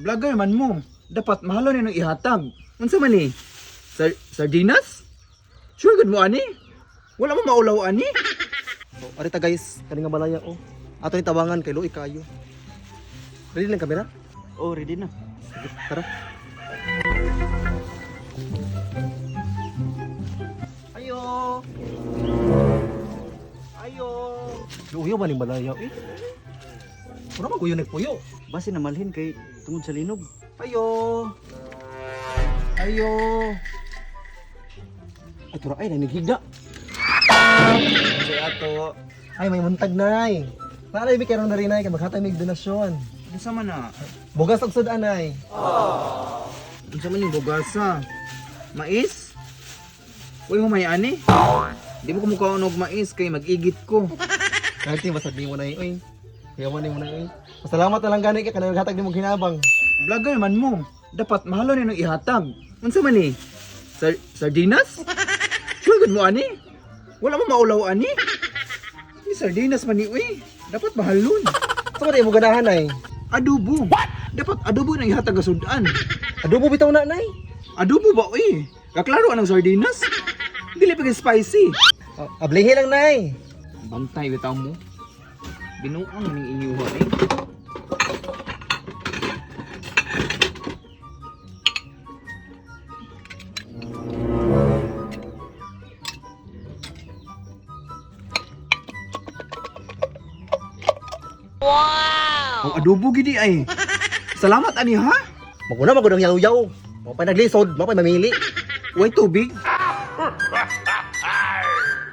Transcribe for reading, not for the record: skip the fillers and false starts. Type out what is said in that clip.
Vlogger man mo. Dapat mahalo ni nang ihatag. Unsa man ni? Sardinas? Sure good mo ani? Wala mo maulaw ani? Oh, arita guys, kani nga balaya oh. Ato ni tawangan kay Luoy kayo. Ready lang kamera? Oh, ready na. Sige, tara. Ayo. Ayo. Luoy man ning balaya eh. Ora man kuyo nagpuyo. Basi na malhin kay tungod sa linog. Ayo. Ayo. Ay, tura ay, nanighiga. Say ato. Ay, may muntag nay. Para ibig karon na rin nay, kay maghatag mig donasyon. Unsa man na? Bugas og sudan nay. Unsa man yung bugasa? Mais? Uy mo may ani? Di mo kumukha og mais kay mag-igit ko. Kahit yung basad mo nay, oy. Kuyawan mo nay, oy. Pasalamat na lang gani kay kanang naghatag nimo ginabang. Vlogger man mo. Dapat mahalo ni nang ihatag. Unsa man ni? Sardinas? Sure good mo ani? Wala mo maulaw ani? Ni sardinas man ni uy. Dapat mahalon. Sa man mo ganahan nay. Adobo. Dapat adobo nang ihatag sa sudan. Adobo bitaw na nay. Adobo ba uy? Kaklaro anang sardinas? Dili pa kay spicy. Ablihi lang nay. Bantay bitaw mo. Binuang ning inyuha eh. Wow! Ang adobo gidi ay. Salamat ani ha. Maguna magudang yaw-yaw. Mo pa naglisod, mo pa mamili. Way tubig.